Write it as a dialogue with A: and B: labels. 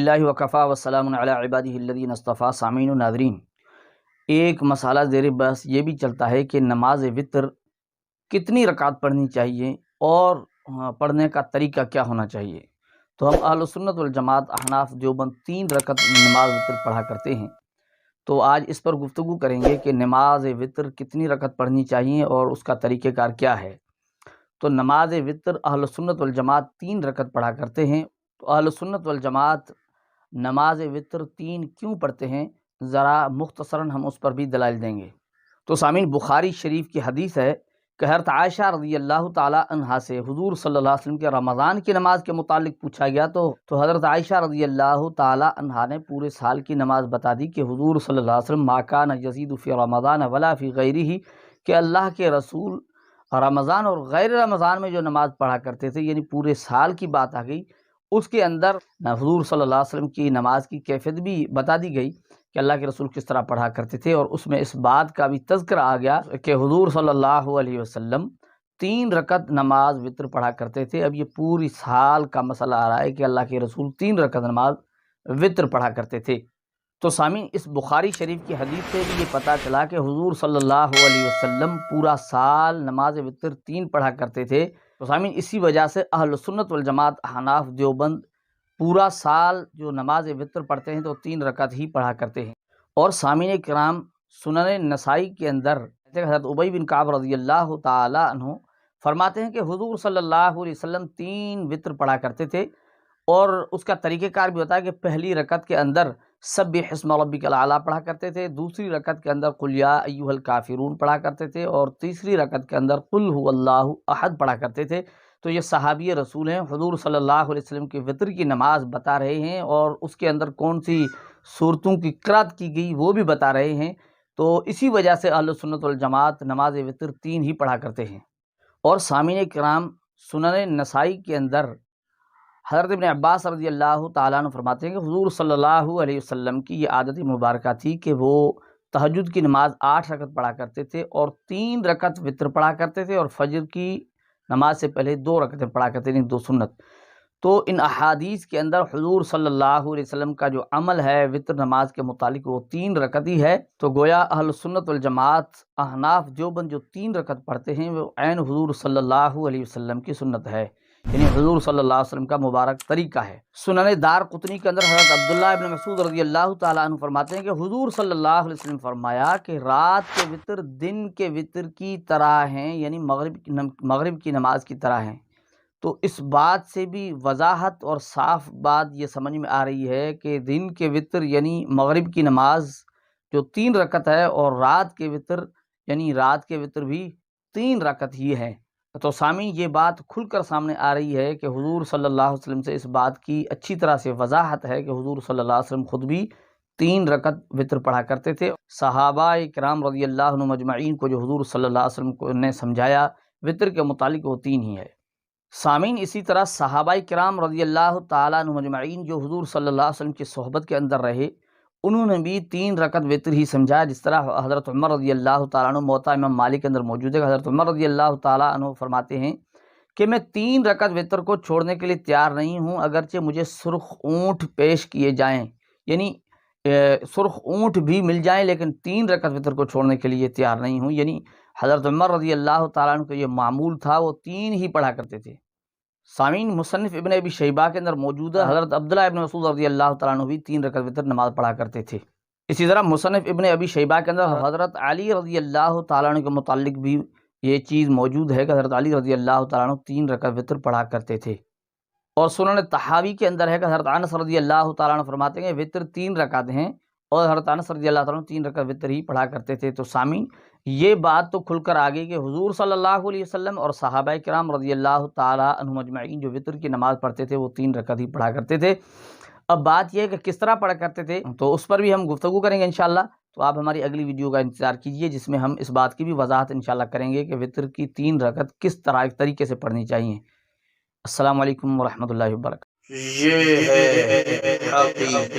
A: اللہ وکفا وسلام علی عبادہ الذین اصطفیٰ. سامعین و ناظرین، ایک مسئلہ زیر بحث یہ بھی چلتا ہے کہ نماز وتر کتنی رکعت پڑھنی چاہیے اور پڑھنے کا طریقہ کیا ہونا چاہیے. تو ہم اہل سنت والجماعت احناف دیوبند 3 رکعت نماز وتر پڑھا کرتے ہیں. تو آج اس پر گفتگو کریں گے کہ نماز وتر کتنی رکعت پڑھنی چاہیے اور اس کا طریقہ کار کیا ہے. تو نماز وتر اہل سنت والجماعت 3 رکعت پڑھا کرتے ہیں. تو اہل سنت والجماعت نماز وتر 3 کیوں پڑھتے ہیں، ذرا مختصراً ہم اس پر بھی دلائل دیں گے. تو سامعین، بخاری شریف کی حدیث ہے کہ حضرت عائشہ رضی اللہ تعالی عنہا سے حضور صلی اللہ علیہ وسلم کے رمضان کی نماز کے متعلق پوچھا گیا تو حضرت عائشہ رضی اللہ تعالی عنہا نے پورے سال کی نماز بتا دی کہ حضور صلی اللہ علیہ وسلم ما کان یزید فی رمضان ولا فی غیرہ، کہ اللہ کے رسول رمضان اور غیر رمضان میں جو نماز پڑھا کرتے تھے، یعنی پورے سال کی بات آ گئی. اس کے اندر حضور صلی اللہ علیہ وسلم کی نماز کی کیفیت بھی بتا دی گئی کہ اللہ کے رسول کس طرح پڑھا کرتے تھے، اور اس میں اس بات کا بھی تذکرہ آ گیا کہ حضور صلی اللہ علیہ وسلم 3 رکعت نماز وتر پڑھا کرتے تھے. اب یہ پوری سال کا مسئلہ آ رہا ہے کہ اللہ کے رسول 3 رکعت نماز وتر پڑھا کرتے تھے. تو سامعین، اس بخاری شریف کی حدیث سے بھی یہ پتہ چلا کہ حضور صلی اللہ علیہ وسلم پورا سال نماز وتر 3 پڑھا کرتے تھے. تو سامعین، اسی وجہ سے اہل سنت والجماعت احناف دیوبند پورا سال جو نماز وتر پڑھتے ہیں تو 3 رکعت ہی پڑھا کرتے ہیں. اور سامعین کرام، سنن نسائی کے اندر حضرت ابی بن کعب رضی اللہ تعالی عنہ فرماتے ہیں کہ حضور صلی اللہ علیہ وسلم 3 وتر پڑھا کرتے تھے، اور اس کا طریقہ کار بھی ہوتا ہے کہ پہلی رکعت کے اندر سبح اسم ربک الاعلی پڑھا کرتے تھے، دوسری رکعت کے اندر قل یا ایھا الکافرون پڑھا کرتے تھے، اور تیسری رکعت کے اندر قل ھو اللہ احد پڑھا کرتے تھے. تو یہ صحابی رسول ہیں، حضور صلی اللہ علیہ وسلم کی وتر کی نماز بتا رہے ہیں، اور اس کے اندر کون سی صورتوں کی قرأت کی گئی وہ بھی بتا رہے ہیں. تو اسی وجہ سے اہل سنت والجماعت نماز وتر 3 ہی پڑھا کرتے ہیں. اور سامعین کرام، سنن نسائی کے اندر حضرت ابن عباس رضی اللہ تعالیٰ عنہ فرماتے ہیں کہ حضور صلی اللہ علیہ وسلم کی یہ عادت مبارکہ تھی کہ وہ تہجد کی نماز 8 رکعت پڑھا کرتے تھے، اور 3 رکعت وتر پڑھا کرتے تھے، اور فجر کی نماز سے پہلے 2 رکعتیں پڑھا کرتے تھے، 2 سنت. تو ان احادیث کے اندر حضور صلی اللہ علیہ وسلم کا جو عمل ہے وتر نماز کے متعلق وہ 3 رکعت ہی ہے. تو گویا اہل سنت والجماعت احناف دیوبند جو 3 رکعت پڑھتے ہیں وہ عین حضور صلی اللہ علیہ وسلم کی سنت ہے، یعنی حضور صلی اللہ علیہ وسلم کا مبارک طریقہ ہے. سنن دارقطنی کے اندر حضرت عبداللہ ابن مسعود رضی اللہ تعالیٰ عنہ فرماتے ہیں کہ حضور صلی اللہ علیہ وسلم فرمایا کہ رات کے وتر دن کے وتر کی طرح ہیں، یعنی مغرب کی نماز کی طرح ہیں. تو اس بات سے بھی وضاحت اور صاف بات یہ سمجھ میں آ رہی ہے کہ دن کے وتر یعنی مغرب کی نماز جو 3 رکعت ہے، اور رات کے وتر یعنی رات کے وتر بھی 3 رکعت ہی ہے. تو سامعین، یہ بات کھل کر سامنے آ رہی ہے کہ حضور صلی اللہ علیہ وسلم سے اس بات کی اچھی طرح سے وضاحت ہے کہ حضور صلی اللہ علیہ وسلم خود بھی 3 رکعت وتر پڑھا کرتے تھے. صحابہ کرام رضی اللہ عنہم اجمعین کو جو حضور صلی اللہ علیہ وسلم کو نے سمجھایا وتر کے متعلق وہ 3 ہی ہے. سامعین، اسی طرح صحابہ کرام رضی اللہ تعالیٰ عنہم اجمعین جو حضور صلی اللہ علیہ وسلم کی صحبت کے اندر رہے، انہوں نے بھی 3 رکعت وتر ہی سمجھا. جس طرح حضرت عمر رضی اللہ تعالیٰ عنہ موطا امام مالک کے اندر موجود ہے، حضرت عمر رضی اللہ تعالیٰ عنہ فرماتے ہیں کہ میں 3 رکعت وتر کو چھوڑنے کے لیے تیار نہیں ہوں، اگرچہ مجھے سرخ اونٹ پیش کیے جائیں، یعنی سرخ اونٹ بھی مل جائیں، لیکن 3 رکعت وتر کو چھوڑنے کے لیے تیار نہیں ہوں. یعنی حضرت عمر رضی اللہ تعالیٰ عنہ کا یہ معمول تھا، وہ 3 ہی پڑھا کرتے تھے. سامعین، مصنف ابن ابی شیبہ کے اندر موجود ہے حضرت عبداللہ ابن مسعود رضی اللہ تعالیٰ عنہ بھی 3 رکعت وتر نماز پڑھا کرتے تھے. اسی طرح مصنف ابن ابی شیبہ کے اندر حضرت علی رضی اللہ تعالیٰ عنہ کے متعلق بھی یہ چیز موجود ہے کہ حضرت علی رضی اللہ تعالیٰ عنہ 3 رکعت وتر پڑھا کرتے تھے. اور سنن طحاوی کے اندر ہے کہ حضرت انس رضی اللہ تعالیٰ عنہ فرماتے ہیں کہ وتر 3 رکعت ہیں، اور حضرت انس رضی اللہ تعالیٰ عنہ 3 رکعت وتر ہی پڑھا کرتے تھے. تو سامعین، یہ بات تو کھل کر آ گئی کہ حضور صلی اللہ علیہ وسلم اور صحابہ کرام رضی اللہ تعالیٰ عنہم اجمعین جو وتر کی نماز پڑھتے تھے وہ 3 رکعت ہی پڑھا کرتے تھے. اب بات یہ ہے کہ کس طرح پڑھا کرتے تھے، تو اس پر بھی ہم گفتگو کریں گے انشاءاللہ. تو آپ ہماری اگلی ویڈیو کا انتظار کیجئے، جس میں ہم اس بات کی بھی وضاحت انشاءاللہ کریں گے کہ وتر کی 3 رکعت کس طرح ایک طریقے سے پڑھنی چاہیے. السلام علیکم ورحمۃ اللہ وبرکاتہ.
B: یہ ہے حقیقت.